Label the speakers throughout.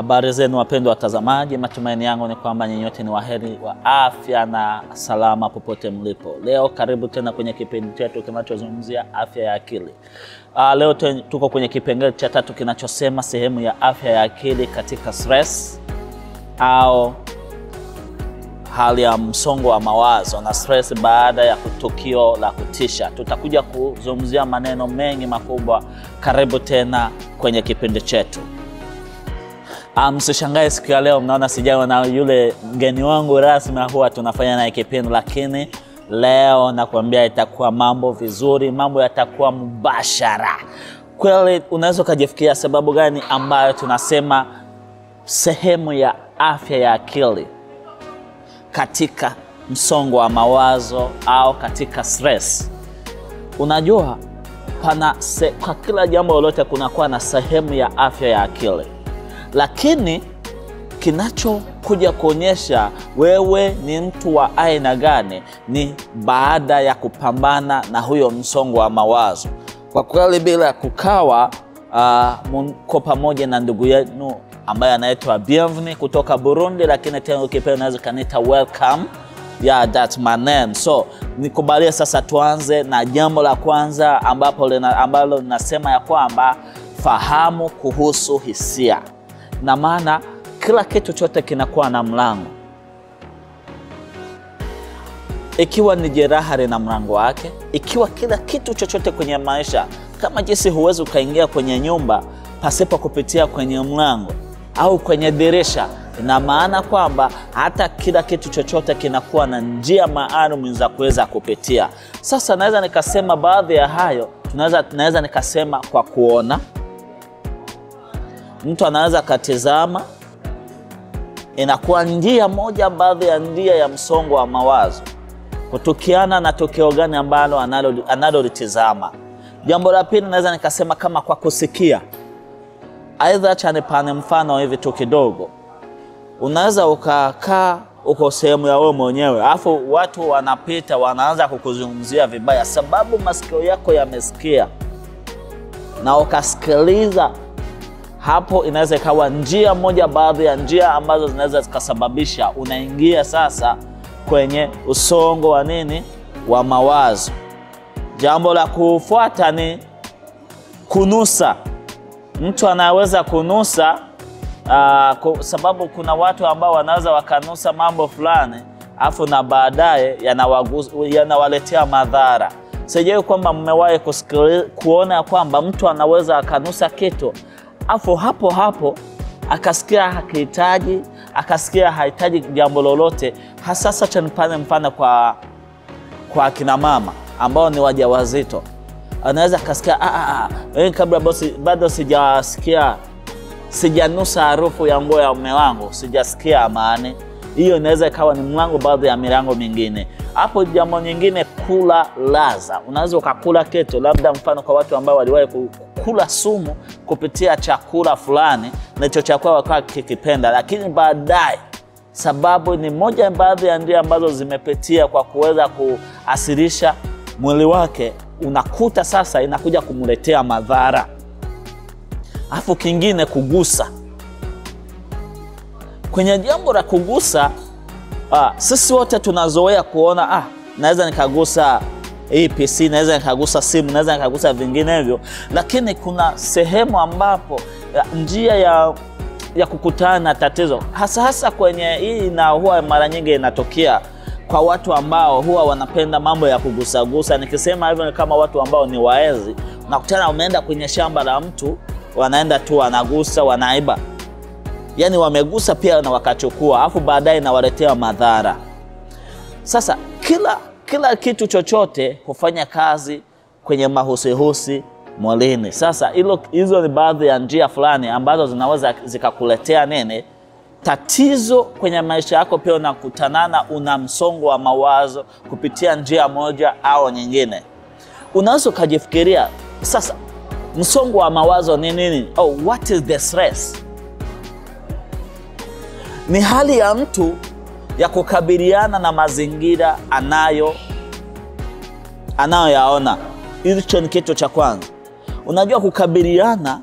Speaker 1: Habari zenu wapendwa watazamaji, matumaini yangu ni kwamba nyinyi wote ni waheri wa afya na salama popote mlipo. Leo karibu tena kwenye kipindi chetu kinachozungumzia afya ya akili. Leo tuko kwenye kipengele cha 3 kinachosema sehemu ya afya ya akili katika stress au hali ya msongo wa mawazo na stress baada ya tukio la kutisha. Tutakuja kuzungumzia maneno mengi makubwa. Karibu tena kwenye kipindi chetu. Msishangae siku ya leo mnaona sijawa na yule mgeni wangu rasmi huwa tunafanya naye kipindi, lakini leo nakwambia itakuwa mambo vizuri, mambo yatakuwa mubashara. Kweli unaweza kujifikiria sababu gani ambayo tunasema sehemu ya afya ya akili katika msongo wa mawazo au katika stress. Unajua kwa kila jambo lolote kunakuwa na sehemu ya afya ya akili. Lakini kinachokuja kuonyesha wewe ni mtu wa aina gani ni baada ya kupambana na huyo msongo wa mawazo. Kwa kweli bila kukawa mko pamoja na ndugu yenu ambaye anaitwa Bienvenue kutoka Burundi, lakini tena ukipenda unaweza kanita welcome. Yeah, that's my name. So nikubalia sasa tuanze na jambo la kwanza ambalo linasema ya kwamba fahamu kuhusu hisia. Na maana kila kitu chote kinakuwa na mlango. Ikiwa ni jeraha lina mlango wake, ikiwa kila kitu chochote kwenye maisha, kama jinsi huwezi ukaingia kwenye nyumba pasipo kupitia kwenye mlango au kwenye dirisha, ina maana kwamba hata kila kitu chochote kinakuwa na njia maalum za kuweza kupitia. Sasa naweza nikasema baadhi ya hayo, naweza nikasema kwa kuona. Mtu anaweza katizama, inakuwa njia moja, baadhi ya njia ya msongo wa mawazo kutokiana na tokeo gani ambalo analolitizama. Jambo la pili naweza nikasema kama kwa kusikia. Aidha acha nipane mfano hivi tu kidogo. Unaweza ukakaa uko sehemu ya wewe mwenyewe, afu watu wanapita wanaanza kukuzungumzia vibaya sababu masikio yako yamesikia na ukasikiliza. Hapo inaweza ikawa njia moja, baadhi ya njia ambazo zinaweza zikasababisha unaingia sasa kwenye usongo wa wa mawazo. Jambo la kufuata ni kunusa. Mtu anaweza kunusa sababu kuna watu ambao wanaweza wakanusa mambo fulani afu na baadaye yanawaletea madhara. Sijui kwamba mmewahi kuona kwamba mtu anaweza akanusa kitu afu hapo akasikia hakihitaji, akasikia hahitaji jambo lolote. Hasa cha nipane mfano kwa kina mama ambao ni wajawazito. Anaweza akasikia kabla bado sijanusa harufu ya nguo ya mume wangu, sijasikia amani. Hiyo inaweza ikawa ni mlango baadhi ya milango mingine. Hapo jambo nyingine, kula ladha. Unaweza ukakula kitu, labda mfano kwa watu ambao waliwahi kula sumu kupitia chakula fulani na hicho chakula wakawa kikipenda, lakini baadaye sababu ni moja baadhi ya njia ambazo zimepitia kwa kuweza kuasirisha mwili wake, unakuta sasa inakuja kumletea madhara. Afu kingine, kugusa. Kwenye jambo la kugusa, sisi wote tunazoea kuona naweza nikagusa hii PC, naweza nikagusa simu, naweza nikagusa vinginevyo, lakini kuna sehemu ambapo njia ya kukutana na tatizo hasa kwenye hii, na huwa mara nyingi inatokea kwa watu ambao huwa wanapenda mambo ya kugusa. Nikisema hivyo ni kama watu ambao ni waezi, unakutana umeenda kwenye shamba la mtu, wanaenda tu wanagusa, wanaiba. Yani wamegusa pia na wakachukua, afu baadaye inawaletea madhara. Sasa kila kitu chochote hufanya kazi kwenye mahusihusi mwilini. Sasa hizo ni baadhi ya njia fulani ambazo zinaweza zikakuletea tatizo kwenye maisha yako. Pia unakutanana una msongo wa mawazo kupitia njia moja au nyingine. Unaweza kujifikiria sasa msongo wa mawazo ni nini? What is the stress? Ni hali ya mtu ya kukabiliana na mazingira anayoyaona. Hicho ni kitu cha kwanza. Unajua kukabiliana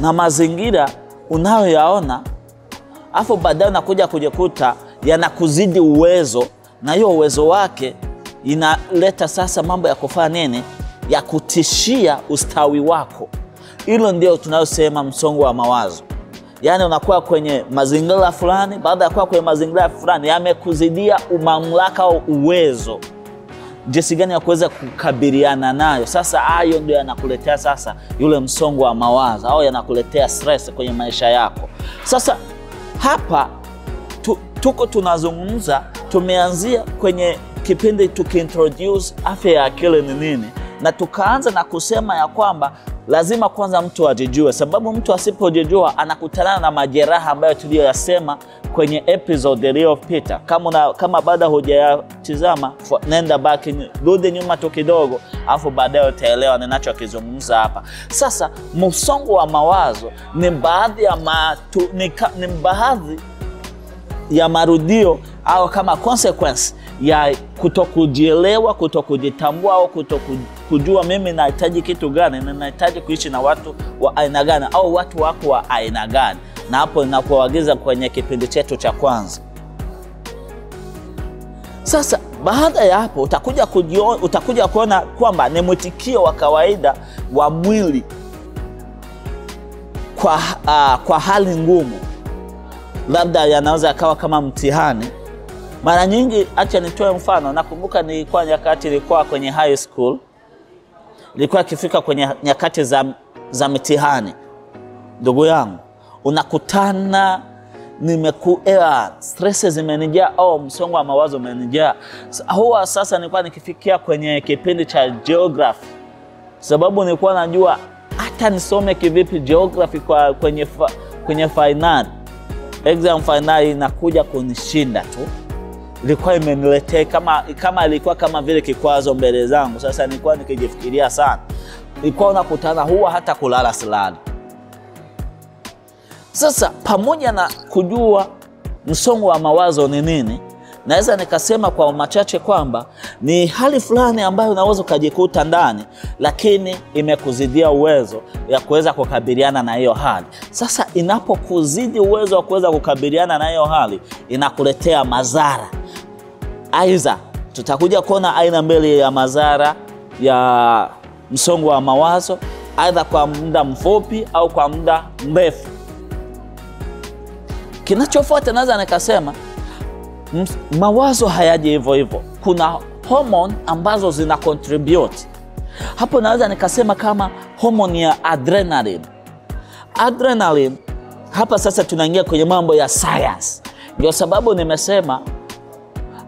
Speaker 1: na mazingira unayoyaona Alafu baadaye unakuja kujikuta yanakuzidi uwezo, na hiyo uwezo wake inaleta sasa mambo ya kufanya nini? Ya kutishia ustawi wako. Hilo ndio tunayosema msongo wa mawazo. Yani unakuwa kwenye mazingira fulani, baada ya kuwa kwenye mazingira fulani yamekuzidia mamlaka au uwezo, jinsi gani ya kuweza kukabiliana nayo. Sasa hayo ndio yanakuletea sasa yule msongo wa mawazo, au yanakuletea stress kwenye maisha yako. Sasa hapa tuko tunazungumza, tumeanzia kwenye kipindi tukiintroduce afya ya akili ni nini, na tukaanza na kusema ya kwamba lazima kwanza mtu ajijue, sababu mtu asipojijua anakutana na majeraha ambayo tuliyoyasema kwenye episode iliyopita. Kama baada hujayatizama, nenda back, rudi nyuma tu kidogo, afu baadaye utaelewa ninachokizungumza hapa. Sasa msongo wa mawazo ni baadhi ya marudio au kama consequence ya kutokujielewa, kutokujitambua au kutokujua mimi nahitaji kitu gani, na nahitaji kuishi na watu wa aina gani au watu wako wa aina gani. Na hapo ninapoagiza kwenye kipindi chetu cha kwanza. Sasa baada ya hapo utakuja kuona kwamba ni mwitikio wa kawaida wa mwili kwa hali ngumu. Labda yanaweza yakawa kama mtihani. Mara nyingi, acha nitoe mfano. Nakumbuka nilikuwa nyakati nilikuwa kwenye high school, nilikuwa ikifika kwenye nyakati za mitihani, ndugu yangu, unakutana stress zimenijaa au msongo wa mawazo umenijaa. Huwa sasa nilikuwa nikifikia kwenye kipindi cha geography, sababu nilikuwa najua hata nisome kivipi geography kwenye final exam final inakuja kunishinda tu. Ilikuwa imeniletea kama ilikuwa kama vile kikwazo mbele zangu. Sasa nilikuwa nikijifikiria sana. Ilikuwa unakutana huwa hata kulala silali. Sasa pamoja na kujua msongo wa mawazo ni nini, naweza nikasema kwa machache kwamba ni hali fulani ambayo unaweza kujikuta ndani, lakini imekuzidia uwezo ya kuweza kukabiliana na hiyo hali. Sasa inapokuzidi uwezo wa kuweza kukabiliana na hiyo hali, inakuletea madhara. Aidha, tutakuja kuona aina mbili ya madhara ya msongo wa mawazo, aidha kwa muda mfupi au kwa muda mrefu. Kinachofuata naweza nikasema mawazo hayaji hivyo hivyo. Kuna hormone ambazo zina contribute. Hapo naweza nikasema kama hormone ya adrenaline. Adrenaline, hapa sasa tunaingia kwenye mambo ya science. Ndio sababu nimesema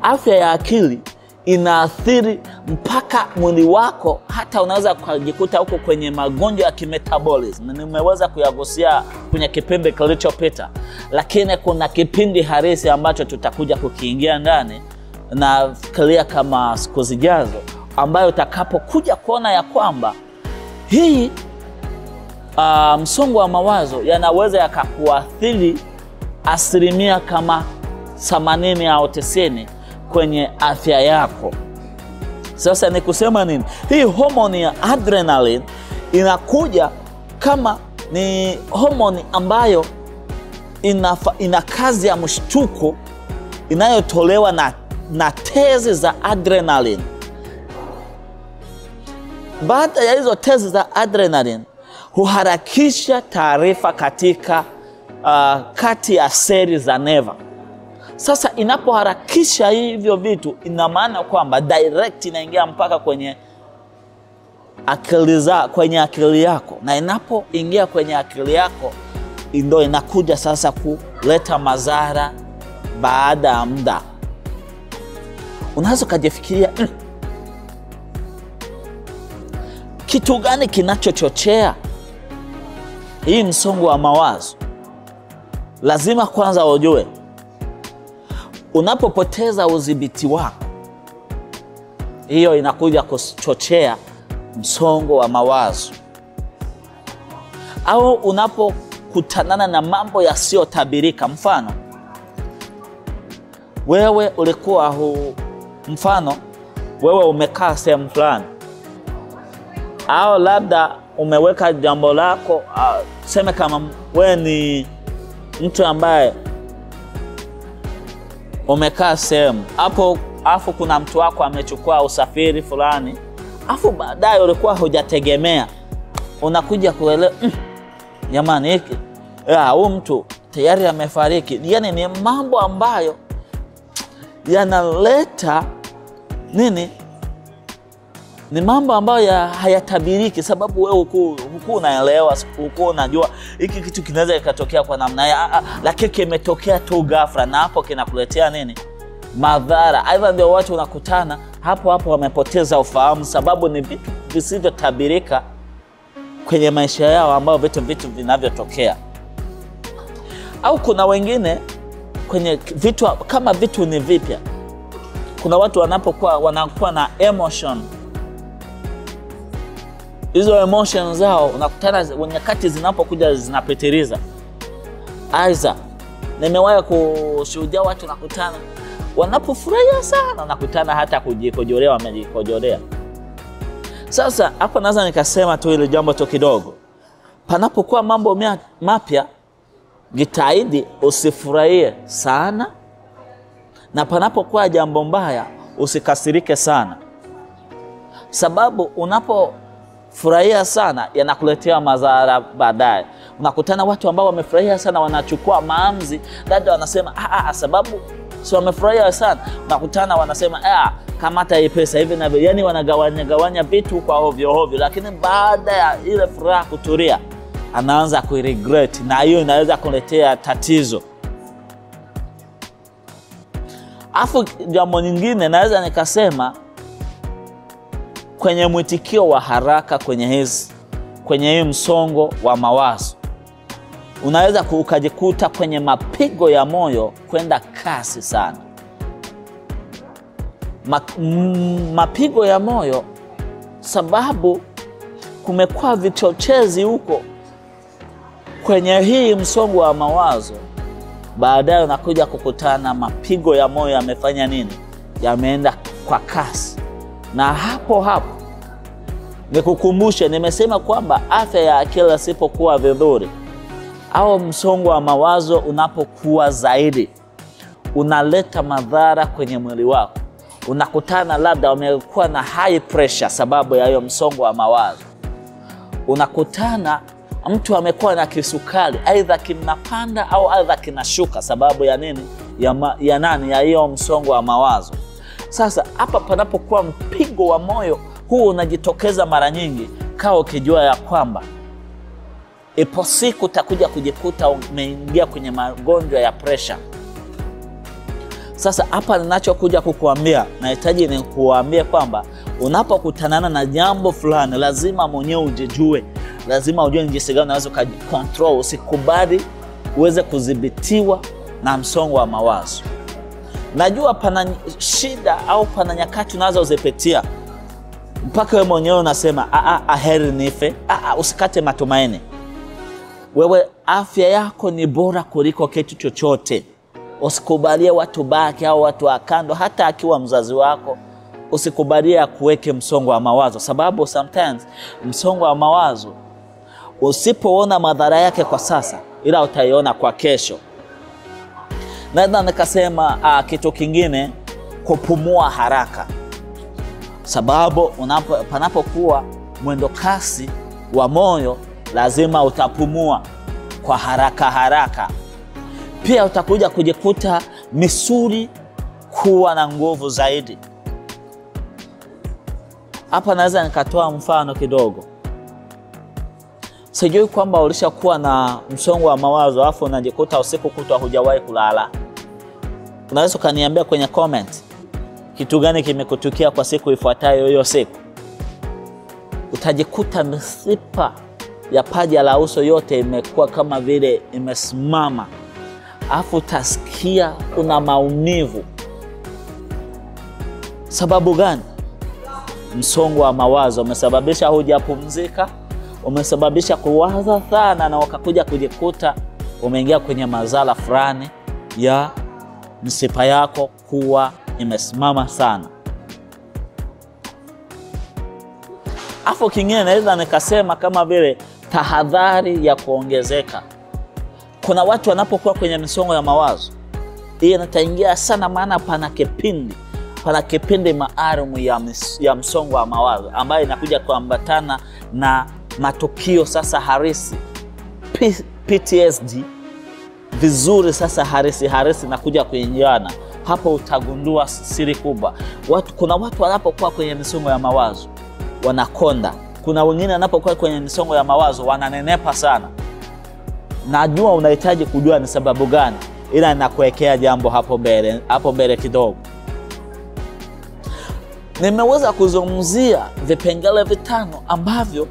Speaker 1: afya ya akili inaathiri mpaka mwili wako, hata unaweza kujikuta huko kwenye magonjwa ya kimetabolism. Nimeweza kuyagusia kwenye kipindi kilichopita, lakini kuna kipindi halisi ambacho tutakuja kukiingia ndani na fikiria kama siku zijazo, ambayo utakapokuja kuona ya kwamba hii msongo wa mawazo yanaweza yakakuathiri asilimia kama 80 au 90 kwenye afya yako. Sasa ni kusema nini? Hii hormone ya adrenaline inakuja kama ni hormone ambayo ina kazi ya mshtuko inayotolewa na tezi za adrenaline. Baada ya hizo tezi za adrenaline huharakisha taarifa katika kati ya seli za neva. Sasa inapoharakisha hivyo vitu, ina maana kwamba direct inaingia mpaka kwenye akili yako, na inapoingia kwenye akili yako ndio inakuja sasa kuleta madhara baada ya muda. Unaweza kujifikiria kitu gani kinachochochea hii msongo wa mawazo? Lazima kwanza ujue, unapopoteza udhibiti wako, hiyo inakuja kuchochea msongo wa mawazo. Au unapokutanana na mambo yasiyotabirika. Mfano, wewe ulikuwa wewe umekaa sehemu fulani, au labda umeweka jambo lako, sema kama wewe ni mtu ambaye umekaa sehemu hapo, afu kuna mtu wako amechukua usafiri fulani, afu baadaye ulikuwa hujategemea, unakuja kuelewa jamani hiki huyu mtu tayari amefariki. Yani ni mambo ambayo yanaleta nini, ni mambo ambayo hayatabiriki, sababu wewe huku unaelewa, huku unajua hiki kitu kinaweza kikatokea kwa namna ya, lakini kimetokea tu ghafla, na hapo kinakuletea nini, madhara. Aidha ndio watu unakutana hapo wamepoteza ufahamu, sababu ni vitu visivyotabirika kwenye maisha yao, ambao vitu vinavyotokea. Au kuna wengine kwenye vitu kama vitu ni vipya, kuna watu wanakuwa na emotion. Hizo emotions zao unakutana nyakati zinapokuja zinapitiliza. Aiza nimewahi kushuhudia watu nakutana wanapofurahia sana, nakutana hata kujikojolea, wamejikojolea. Sasa hapa naweza nikasema tu ile jambo tu kidogo, panapokuwa mambo mapya jitahidi usifurahie sana, na panapokuwa jambo mbaya usikasirike sana, sababu unapofurahia sana yanakuletea madhara baadaye. Unakutana watu ambao wamefurahia sana, wanachukua maamuzi, dada wanasema sababu si wamefurahia sana, unakutana wanasema kamata hii pesa hivi na yani wanagawanya vitu kwa ovyo, lakini baada ya ile furaha kutulia anaanza kuregret, na hiyo inaweza kuletea tatizo. Afu jambo nyingine naweza nikasema, kwenye mwitikio wa haraka kwenye hii msongo wa mawazo, unaweza ukajikuta kwenye mapigo ya moyo kwenda kasi sana. Mapigo ya moyo, sababu kumekuwa vichochezi huko kwenye hii msongo wa mawazo, baadaye unakuja kukutana mapigo ya moyo yamefanya nini, yameenda kwa kasi. Na hapo nikukumbushe, nimesema kwamba afya ya akili isipokuwa vizuri, au msongo wa mawazo unapokuwa zaidi, unaleta madhara kwenye mwili wako. Unakutana labda umekuwa na high pressure sababu ya hiyo msongo wa mawazo. Unakutana mtu amekuwa na kisukari, aidha kinapanda au aidha kinashuka sababu ya nini, ya hiyo msongo wa mawazo. Sasa hapa panapokuwa mpigo wa moyo huu unajitokeza mara nyingi, kaa ukijua ya kwamba ipo siku utakuja kujikuta umeingia kwenye magonjwa ya pressure. Sasa hapa ninachokuja kukuambia, nahitaji nikuambie kwamba unapokutana na jambo fulani lazima mwenyewe ujijue, lazima ujue ni jinsi gani unaweza kucontrol. Usikubali uweze kudhibitiwa na msongo wa mawazo. Najua pana shida au pana nyakati unazozipitia mpaka wewe mwenyewe unasema heri nife. Usikate matumaini. Wewe afya yako ni bora kuliko kitu chochote. Usikubalie watu baki au watu wa kando, hata akiwa mzazi wako usikubalie kuweke msongo wa mawazo, sababu sometimes msongo wa mawazo usipoona madhara yake kwa sasa, ila utaiona kwa kesho. Na nikasema kitu kingine, kupumua haraka, sababu panapokuwa mwendo kasi wa moyo lazima utapumua kwa haraka. Pia utakuja kujikuta misuli kuwa na nguvu zaidi. Hapa naweza nikatoa mfano kidogo. Sijui kwamba ulishakuwa na msongo wa mawazo afu unajikuta usiku kutwa hujawahi kulala. Unaweza kaniambia kwenye comment kitu gani kimekutukia kwa siku ifuatayo hiyo siku. Utajikuta mishipa ya paja la uso yote imekuwa kama vile imesimama. Afu utasikia kuna maumivu. Sababu gani? Msongo wa mawazo umesababisha hujapumzika, umesababisha kuwaza sana, na ukakuja kujikuta umeingia kwenye madhara fulani ya mishipa yako kuwa imesimama sana. Afu kingine naweza nikasema kama vile tahadhari ya kuongezeka. Kuna watu wanapokuwa kwenye misongo ya mawazo hii inataingia sana, maana pana kipindi maalum ya msongo wa mawazo ambayo inakuja kuambatana na matukio sasa harisi, PTSD vizuri sasa harisi na kuja kuingiana. Hapo utagundua siri kubwa. Kuna watu wanapokuwa kwenye misongo ya mawazo wanakonda. Kuna wengine wanapokuwa kwenye misongo ya mawazo wananenepa sana. Najua unahitaji kujua ni sababu gani, ila ninakuwekea jambo hapo mbele kidogo. Nimeweza kuzungumzia vipengele vitano ambavyo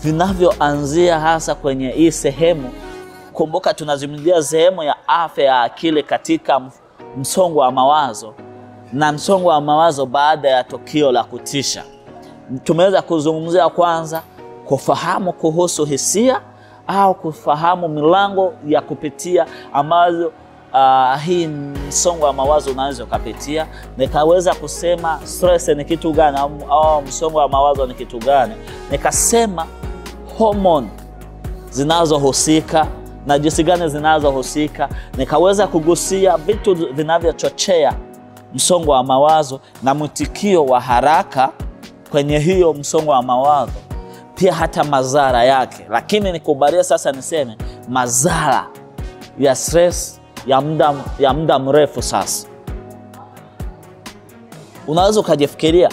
Speaker 1: vinavyoanzia hasa kwenye hii sehemu. Kumbuka tunazungumzia sehemu ya afya ya akili katika msongo wa mawazo na msongo wa mawazo baada ya tukio la kutisha. Tumeweza kuzungumzia kwanza kufahamu kuhusu hisia au kufahamu milango ya kupitia ambazo hii msongo wa mawazo unaweza kupitia. Nikaweza kusema stress ni kitu gani au msongo wa mawazo ni kitu gani. Nikasema hormone zinazohusika na jinsi gani zinazohusika. Nikaweza kugusia vitu vinavyochochea msongo wa mawazo na mwitikio wa haraka kwenye hiyo msongo wa mawazo, pia hata madhara yake. Lakini nikubalia sasa niseme madhara ya stress ya muda mrefu. Sasa unaweza ukajifikiria,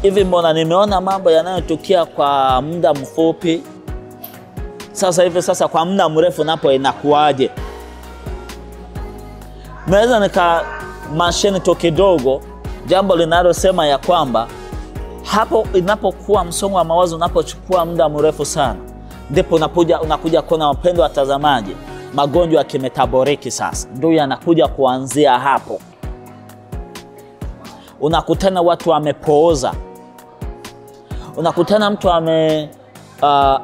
Speaker 1: hivi mbona nimeona mambo yanayotokea kwa muda mfupi, sasa hivi sasa kwa muda mrefu napo inakuaje? Naweza nikamasheni to kidogo jambo linalosema ya kwamba hapo inapokuwa msongo wa mawazo unapochukua muda mrefu sana, ndipo unakuja kuona, wapendwa watazamaji, magonjwa ya kimetaboliki sasa ndio yanakuja kuanzia hapo. Unakutana watu wamepooza, unakutana mtu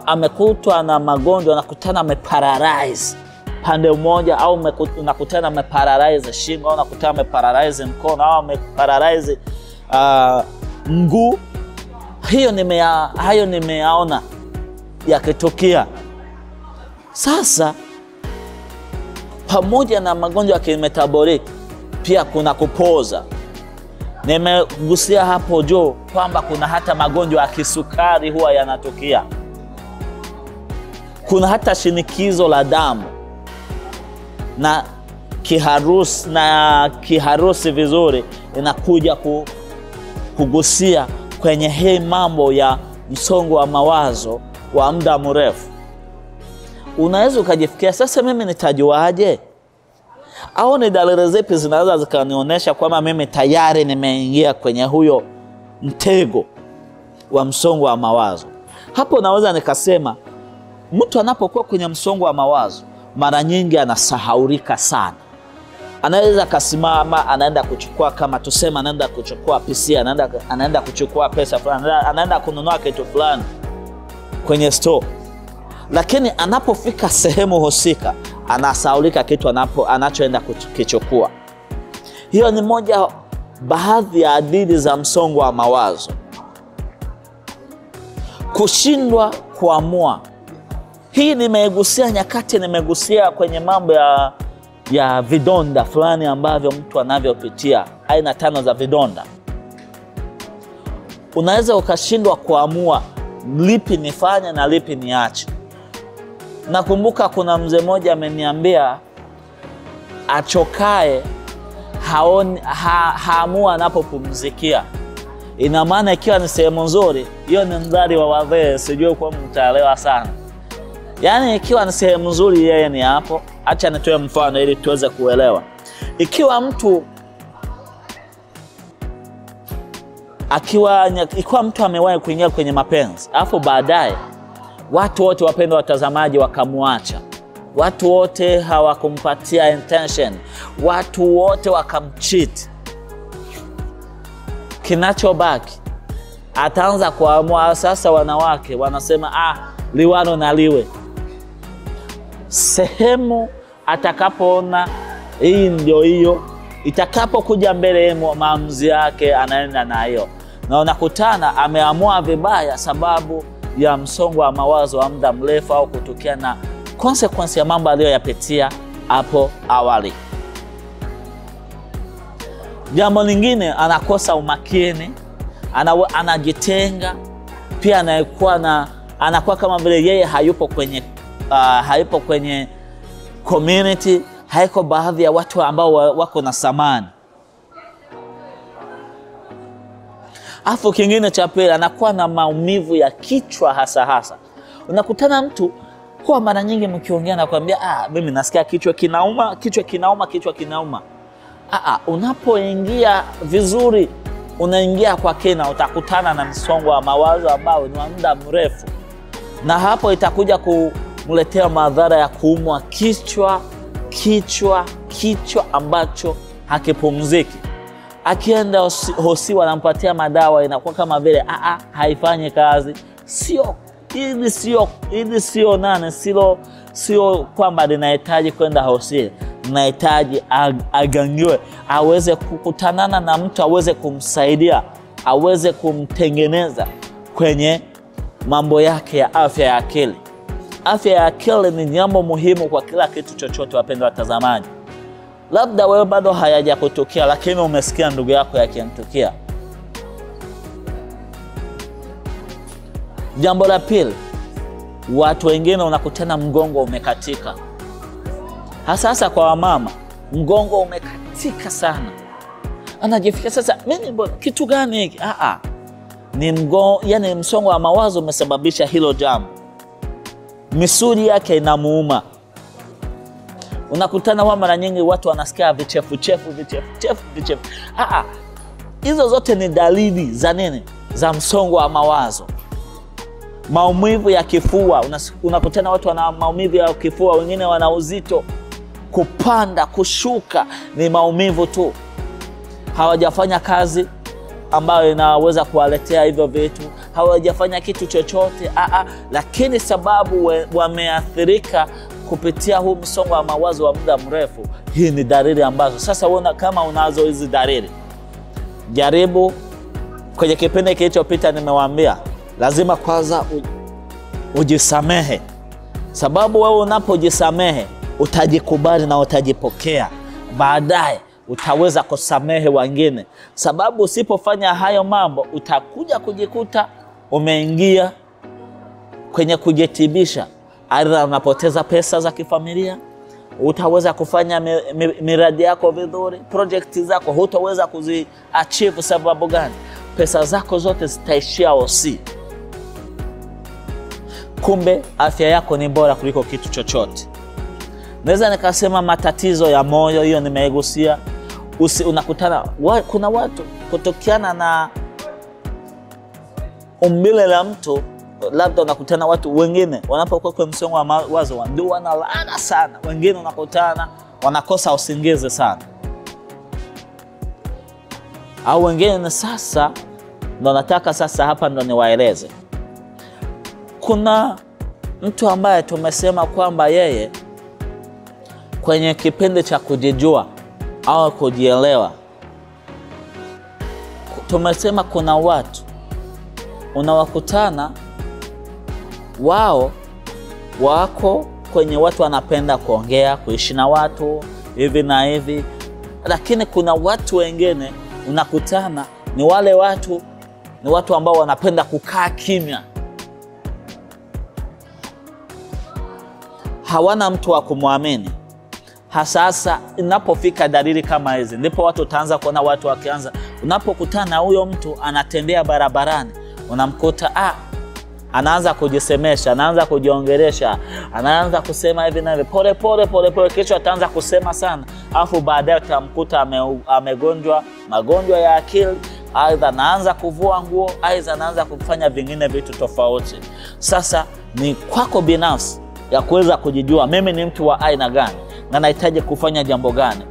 Speaker 1: amekutwa na magonjwa, unakutana ameparalyze pande mmoja, au unakutana ameparalyze shingo, au unakutana ameparalyze mkono, au ameparalyze mguu. Hayo nimeyaona yakitokea. Sasa pamoja na magonjwa ya kimetaboliki pia kuna kupoza. Nimegusia hapo juu kwamba kuna hata magonjwa ya kisukari huwa yanatokea. Kuna hata shinikizo la damu na kiharusi vizuri inakuja kugusia kwenye hii mambo ya msongo wa mawazo wa muda mrefu. Unaweza ukajifikia, sasa mimi nitajuaje? Au ni dalili zipi zinaweza zikanionyesha kwamba mimi tayari nimeingia kwenye huyo mtego wa msongo wa mawazo? Hapo naweza nikasema mtu anapokuwa kwenye msongo wa mawazo mara nyingi anasahaulika sana. Anaweza kasimama, anaenda kuchukua, kama tusema anaenda kuchukua PC, anaenda kuchukua pesa fulani, anaenda kununua kitu fulani kwenye store. Lakini anapofika sehemu husika anasahaulika kitu anachoenda kukichukua. Hiyo ni moja baadhi ya dalili za msongo wa mawazo. Kushindwa kuamua. Hii nimegusia kwenye mambo ya vidonda fulani ambavyo mtu anavyopitia, aina 5 za vidonda. Unaweza ukashindwa kuamua lipi nifanye na lipi niache. Nakumbuka kuna mzee mmoja ameniambia achokae haamua anapopumzikia. Ina maana ikiwa ni sehemu nzuri, hiyo ni mdhari wa wazee, sijui kwa mtaelewa sana. Yaani ikiwa ni sehemu nzuri yeye ni hapo. Acha nitoe mfano ili tuweze kuelewa. Ikiwa mtu amewahi kuingia kwenye mapenzi, afu baadaye watu wote, wapendwa watazamaji, wakamwacha, watu wote hawakumpatia intention, watu wote wakamcheat, kinachobaki ataanza kuamua. Sasa wanawake wanasema liwano na liwe. Sehemu atakapoona hii ndio hiyo, itakapokuja mbele maamuzi yake anaenda na hiyo. Na unakutana ameamua vibaya sababu ya msongo wa mawazo wa muda mrefu, au kutokea na consequence ya mambo aliyoyapitia hapo awali. Jambo lingine, anakosa umakini, anajitenga, pia anakuwa kama vile yeye hayupo kwenye community, haiko baadhi ya watu ambao wako na thamani. Afu kingine cha pili, anakuwa na maumivu ya kichwa hasa. Unakutana mtu kwa mara nyingi mkiongea na kuambia mimi nasikia kichwa kinauma. Unapoingia vizuri, unaingia kwa kina, utakutana na msongo wa mawazo ambao ni wa muda mrefu, na hapo itakuja kumletea madhara ya kuumwa kichwa ambacho hakipumziki. Akienda hosi wanampatia madawa, inakuwa kama vile haifanyi kazi. Sio kwamba linahitaji kwenda hosi, linahitaji agangiwe, aweze kukutanana na mtu, aweze kumsaidia, aweze kumtengeneza kwenye mambo yake ya afya ya akili. Afya ya akili ni jambo muhimu kwa kila kitu chochote, wapendwa watazamaji. Labda wewe bado hayajakutokea, lakini umesikia ndugu yako yakimtokea. Jambo la pili, watu wengine unakutana mgongo umekatika. Hasa kwa wamama, mgongo umekatika sana. Anajifikia sasa, mimi kitu gani hiki? Ni yani msongo wa mawazo umesababisha hilo jambo. Misuli yake inamuuma. Unakutana mara nyingi watu wanasikia vichefu. Hizo zote ni dalili za nini? Za msongo wa mawazo. Maumivu ya kifua, unakutana watu wana maumivu ya kifua, wengine wana uzito, kupanda, kushuka, ni maumivu tu. Hawajafanya kazi ambayo inaweza kuwaletea hivyo vitu, hawajafanya kitu chochote, lakini sababu wameathirika kupitia huu msongo wa mawazo wa muda mrefu. Hii ni dalili ambazo sasa kama unazo hizi dalili, jaribu. Kwenye kipindi kilichopita nimewaambia lazima kwanza ujisamehe, sababu wewe unapojisamehe utajikubali na utajipokea, baadaye utaweza kusamehe wengine. Sababu usipofanya hayo mambo, utakuja kujikuta umeingia kwenye kujitibisha. Aidha unapoteza pesa za kifamilia, utaweza kufanya miradi yako vizuri, project zako hutaweza kuziachieve. Sababu gani? Pesa zako zote zitaishia hosi. Kumbe afya yako ni bora kuliko kitu chochote. Naweza nikasema matatizo ya moyo, hiyo nimeigusia. Unakutana kuna watu kutokiana na umbile la mtu, labda unakutana watu wengine wanapokuwa kwa msongo wa mawazo ndio wanalala sana, wengine unakutana wanakosa usingizi sana, au wengine sasa ndo nataka sasa hapa ndo niwaeleze. Kuna mtu ambaye tumesema kwamba yeye kwenye kipindi cha kujijua au kujielewa, tumesema kuna watu unawakutana wao wako kwenye watu wanapenda kuongea, kuishi na watu hivi na hivi, lakini kuna watu wengine unakutana ni watu ambao wanapenda kukaa kimya. Hawana mtu wa kumwamini. Sasa inapofika dalili kama hizi, ndipo watu utaanza kuona watu wakianza, unapokutana huyo mtu anatembea barabarani, unamkuta anaanza kujisemesha, anaanza kujiongelesha, anaanza kusema hivi na hivi, pole, kesho ataanza kusema sana, afu baadaye utamkuta amegonjwa magonjwa ya akili, aidha anaanza kuvua nguo, aidha anaanza kufanya vingine vitu tofauti. Sasa ni kwako binafsi ya kuweza kujijua, mimi ni mtu wa aina gani na nahitaji kufanya jambo gani.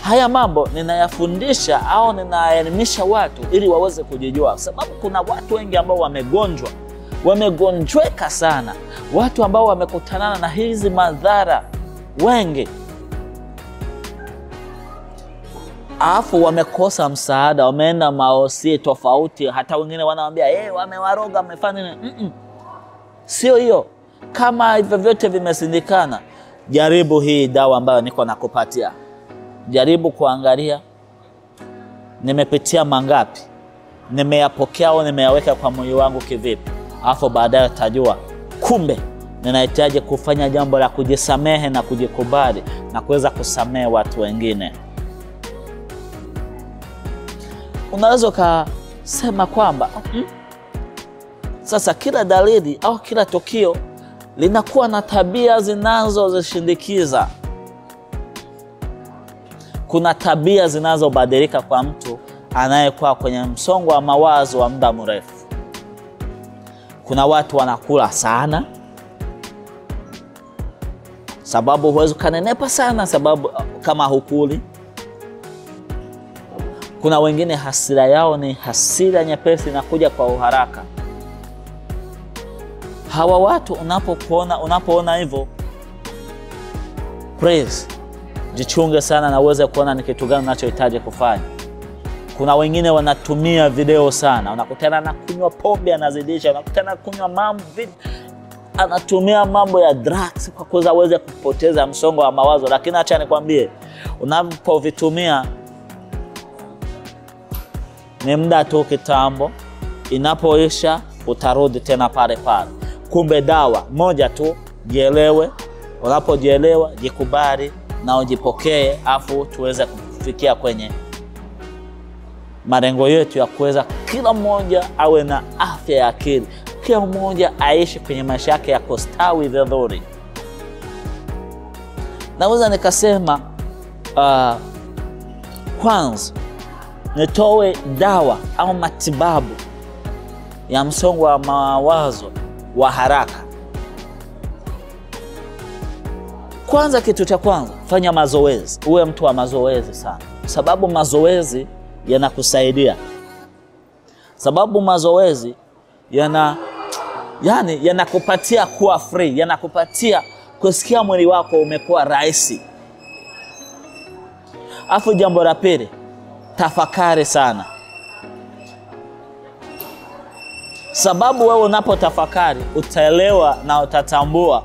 Speaker 1: Haya mambo ninayafundisha au ninaelimisha watu ili waweze kujijua, sababu kuna watu wengi ambao wamegonjweka sana, watu ambao wamekutanana na hizi madhara wengi, afu wamekosa msaada, wameenda mahosi tofauti, hata wengine wanawaambia wamewaroga, wamefanya nini. Sio hiyo. Kama hivyo vyote vimesindikana, jaribu hii dawa ambayo niko nakupatia. Jaribu kuangalia nimepitia mangapi, nimeyapokea au nimeyaweka kwa moyo wangu kivipi. Alafu baadaye utajua kumbe ninahitaji kufanya jambo la kujisamehe na kujikubali na kuweza kusamehe watu wengine. Unaweza kusema kwamba sasa kila dalili au kila tukio linakuwa na tabia zinazozishindikiza. Kuna tabia zinazobadilika kwa mtu anayekuwa kwenye msongo wa mawazo wa muda mrefu. Kuna watu wanakula sana, sababu huwezi kanenepa sana sababu kama hukuli. Kuna wengine hasira yao ni hasira nyepesi na kuja kwa uharaka. Hawa watu unapoona hivyo, please jichunge sana na uweze kuona ni kitu gani unachohitaji kufanya. Kuna wengine wanatumia video sana, unakutana na kunywa pombe anazidisha, unakutana kunywa anatumia mambo ya drugs kwa kuweza aweze kupoteza msongo wa mawazo. Lakini acha nikwambie, unapovitumia ni muda tu kitambo, inapoisha utarudi tena pale pale. Kumbe dawa moja tu, jielewe. Unapojielewa, jikubali na ujipokee, afu tuweze kufikia kwenye malengo yetu ya kuweza kila mmoja awe na afya ya akili, kila mmoja aishi kwenye maisha yake ya kustawi vizuri. Naweza nikasema kwanza nitoe dawa au matibabu ya msongo wa mawazo wa haraka. Kwanza, kitu cha kwanza, fanya mazoezi. Uwe mtu wa mazoezi sana, sababu mazoezi yanakusaidia. Sababu mazoezi yanakupatia kuwa free, yanakupatia kusikia mwili wako umekuwa rahisi. Afu jambo la pili, tafakari sana. Sababu wewe unapotafakari utaelewa na utatambua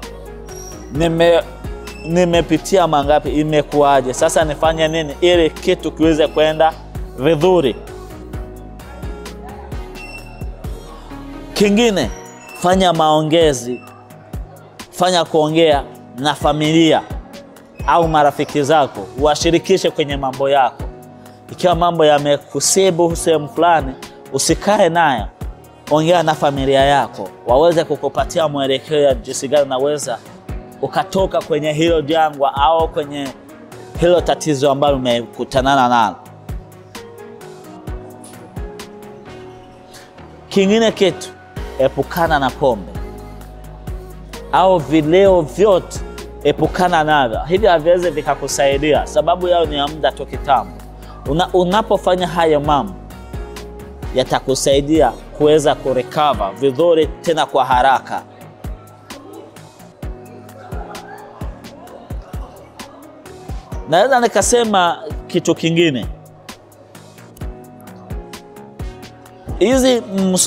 Speaker 1: nimepitia mangapi, imekuaje, sasa nifanye nini ili kitu kiweze kwenda vizuri. Kingine, fanya maongezi, fanya kuongea na familia au marafiki zako, washirikishe kwenye mambo yako. Ikiwa mambo yamekusibu sehemu fulani, usikae nayo, ongea na familia yako waweze kukupatia mwelekeo ya jinsi gani unaweza ukatoka kwenye hilo jangwa au kwenye hilo tatizo ambalo umekutana nalo. Kingine kitu, epukana na pombe au vileo vyote, epukana navyo. Hivi haviwezi vikakusaidia, sababu yao ni ya muda tu kitambo. Unapofanya haya mambo yatakusaidia kuweza kurecover vizuri tena kwa haraka. Naweza nikasema kitu kingine,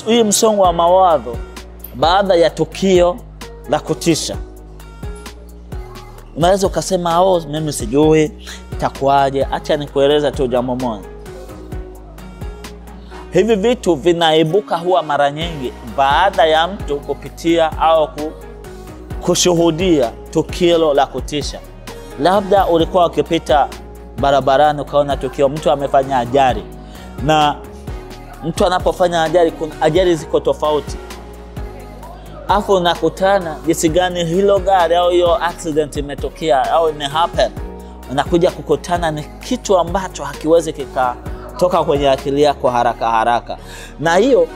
Speaker 1: hii msongo wa mawazo baada ya tukio la kutisha, unaweza ukasema mimi sijui itakuaje. Acha nikueleza tu jambo moja. Hivi vitu vinaibuka huwa mara nyingi baada ya mtu kupitia au kushuhudia tukio la kutisha. Labda ulikuwa ukipita barabarani ukaona tukio, mtu amefanya ajali. Na mtu anapofanya ajali, kuna ajali ziko tofauti. Afu unakutana jinsi gani hilo gari au hiyo accident imetokea au imehappen. Unakuja kukutana ni kitu ambacho hakiwezi kikatoka kwenye akili yako haraka haraka. Na hiyo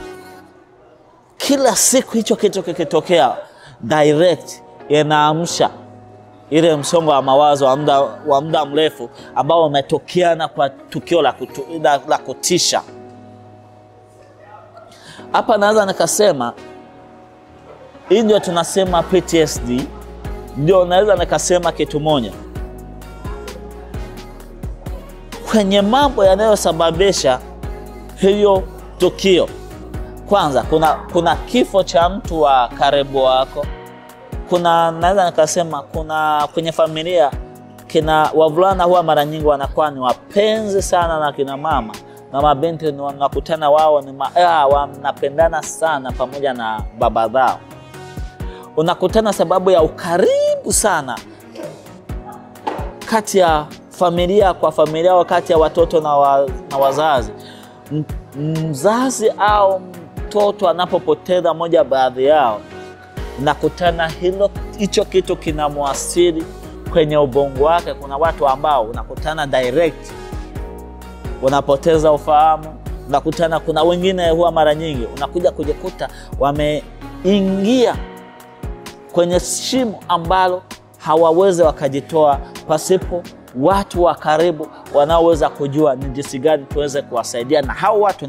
Speaker 1: kila siku hicho kitu kikitokea direct inaamsha ile msongo wa mawazo wa muda mrefu ambao umetokeana kwa tukio la kutisha. Hapa naweza nikasema hii ndio tunasema PTSD. Ndio naweza nikasema kitu moja kwenye mambo yanayosababisha hiyo tukio. Kwanza kuna kifo cha mtu wa karibu wako, naweza nikasema kuna kwenye familia kina wavulana huwa mara nyingi wanakuwa ni wapenzi sana na kina mama, na mabinti wanakutana wao ni wanapendana sana pamoja na baba zao. Unakutana sababu ya ukaribu sana kati ya familia kwa familia, au kati ya watoto na wazazi. Mzazi au mtoto anapopoteza moja baadhi yao, unakutana hicho kitu kinamwasili kwenye ubongo wake. Kuna watu ambao unakutana direct wanapoteza ufahamu. Unakutana kuna wengine huwa mara nyingi unakuja kujikuta wameingia kwenye shimo ambalo hawawezi wakajitoa pasipo watu wa karibu wanaoweza kujua ni jinsi gani tuweze kuwasaidia. Na hao watu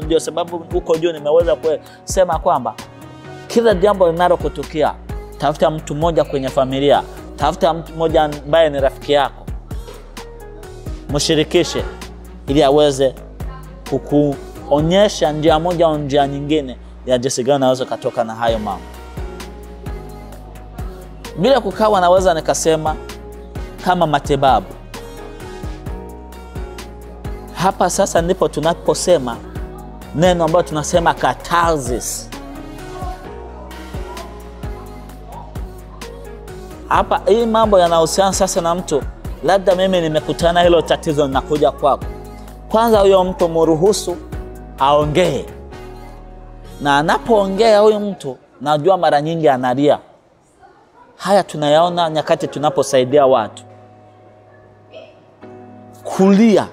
Speaker 1: ndio sababu huko juu nimeweza kusema kwamba kila jambo linalokutukia, tafuta mtu mmoja kwenye familia, tafuta mtu mmoja ambaye ni rafiki yako, mshirikishe ili aweze kukuonyesha njia moja au njia nyingine ya jinsi gani unaweza kutoka na hayo mambo. Bila kukawa naweza nikasema kama matibabu. Hapa sasa ndipo tunaposema neno ambalo tunasema catharsis. Hapa hii mambo yanahusiana sasa na mtu, labda mimi nimekutana hilo tatizo ninakuja kwako. Kwanza huyo mtu mruhusu aongee. Na anapoongea huyo mtu, najua mara nyingi analia. Haya tunayaona nyakati tunaposaidia watu. Kulia.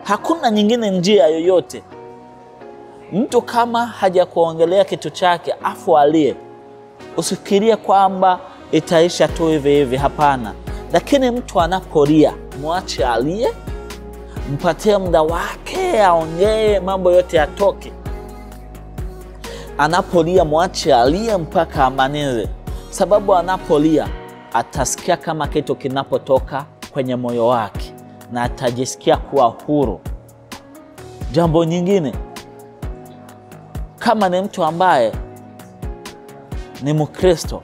Speaker 1: Hakuna nyingine njia yoyote. Mtu kama hajakuongelea kitu chake afu alie, usifikirie kwamba itaisha tu hivi hivi, hapana. Lakini mtu anapolia, muache alie, mpatie muda wake aongee, mambo yote yatoke. Anapolia muache alie mpaka amalize. Sababu anapolia atasikia kama kitu kinapotoka kwenye moyo wake na atajisikia kuwa huru. Jambo nyingine, kama ni mtu ambaye ni Mkristo,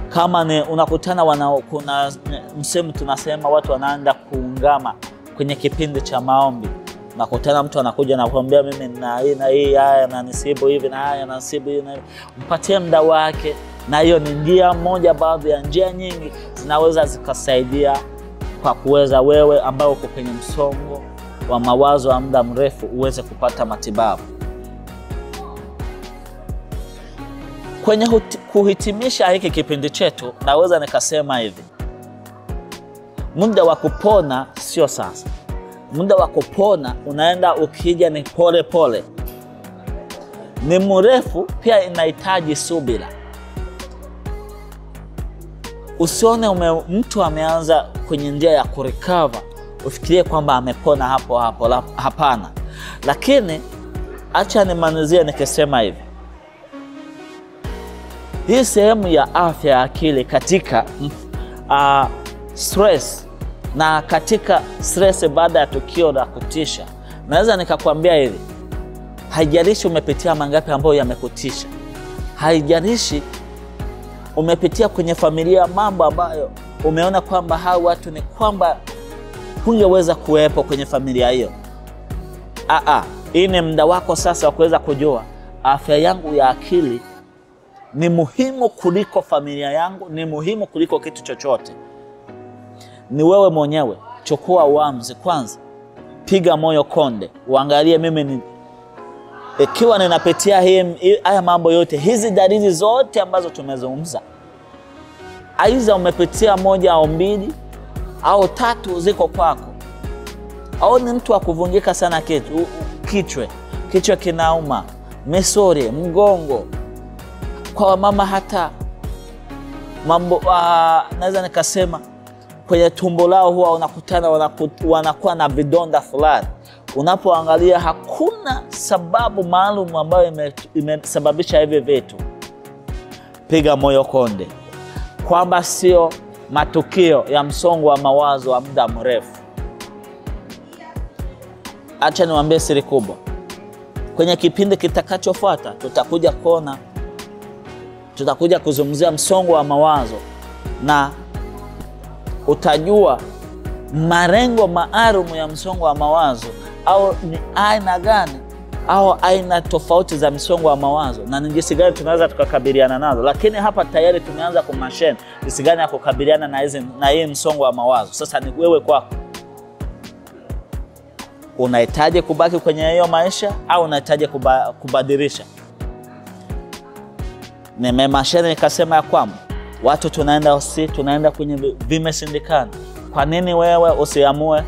Speaker 1: kama ni unakutana kuna msemo tunasema watu wanaenda kuungama kwenye kipindi cha maombi. Nakutana mtu anakuja na kuambia mimi na hii haya na nisibu hivi na haya na nisibu hivi, mpatie muda wake. Na hiyo ni njia moja, baadhi ya njia nyingi zinaweza zikasaidia kwa kuweza wewe ambao uko kwenye msongo wa mawazo wa muda mrefu uweze kupata matibabu. Kwenye kuhitimisha hiki kipindi chetu, naweza nikasema hivi: muda wa kupona sio sasa. Muda wa kupona unaenda ukija ni pole pole. Ni mrefu, pia inahitaji subira. Usione mtu ameanza kwenye njia ya kurecover ufikirie kwamba amepona hapo hapo, hapana. Lakini acha nimalizie nikisema hivi: hii sehemu ya afya ya akili katika stress na katika stress baada ya tukio la kutisha, naweza nikakwambia hivi: haijalishi umepitia mangapi ambayo yamekutisha, haijalishi umepitia kwenye familia mambo ambayo umeona kwamba hao watu ni kwamba hungeweza kuwepo kwenye familia hiyo. Hii ni muda wako sasa wa kuweza kujua afya yangu ya akili ni muhimu kuliko familia yangu, ni muhimu kuliko kitu chochote. Ni wewe mwenyewe, chukua uamuzi kwanza. Piga moyo konde, uangalie mimi ikiwa ninapitia haya mambo yote, hizi dalili zote ambazo tumezungumza, aidha umepitia moja au mbili au tatu ziko kwako, au ni mtu wa kuvunjika sana kichwa kinauma, misuli, mgongo, kwa mama hata mambo naweza nikasema kwenye tumbo lao huwa unakutana wanakuwa na vidonda fulani. Unapoangalia hakuna sababu maalum ambayo imesababisha hivi vitu. Piga moyo konde kwamba sio matukio ya msongo wa mawazo wa muda mrefu. Acha niwaambie siri kubwa. Kwenye kipindi kitakachofuata tutakuja kuona tutakuja kuzungumzia msongo wa mawazo na utajua malengo maalum ya msongo wa mawazo, au ni aina gani au aina tofauti za msongo wa mawazo na ni jinsi gani tunaweza tukakabiliana nazo. Lakini hapa tayari tumeanza kumasheni jinsi gani ya kukabiliana na hii msongo wa mawazo. Sasa ni wewe kwako, unahitaji kubaki kwenye hiyo maisha au unahitaji kubadilisha? Nimemasheni nikasema ya kwamba watu tunaenda kwenye vimeshindikana. Kwa nini wewe usiamue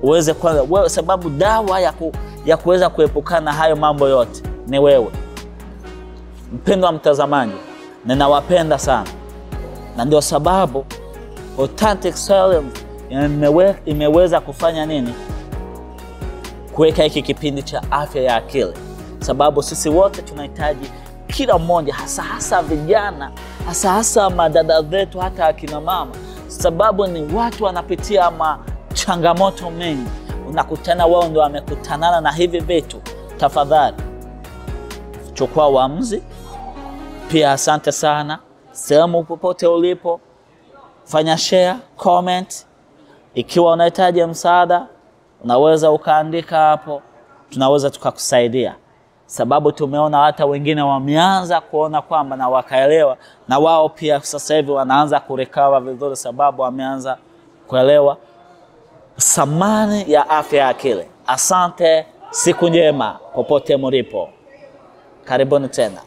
Speaker 1: uweze kwanza wewe? Sababu dawa ya kuweza kuepukana hayo mambo yote ni wewe. Mpendwa mtazamaji, ninawapenda sana, na ndio sababu Authentic Science imeweza kufanya nini? Kuweka hiki kipindi cha afya ya akili, sababu sisi wote tunahitaji, kila mmoja, hasa vijana, hasa madada zetu, hata akina mama, sababu ni watu wanapitia changamoto mengi. Unakutana wao ndio wamekutanana na hivi vitu. Tafadhali chukua uamuzi. Pia asante sana, sehemu popote ulipo, fanya share, comment. Ikiwa unahitaji msaada, unaweza ukaandika hapo, tunaweza tukakusaidia. Sababu tumeona hata wengine wameanza kuona kwamba na wakaelewa, na wao pia sasa hivi wanaanza kurecover vizuri, sababu wameanza kuelewa thamani ya afya ya akili. Asante, siku njema popote mlipo. Karibuni tena.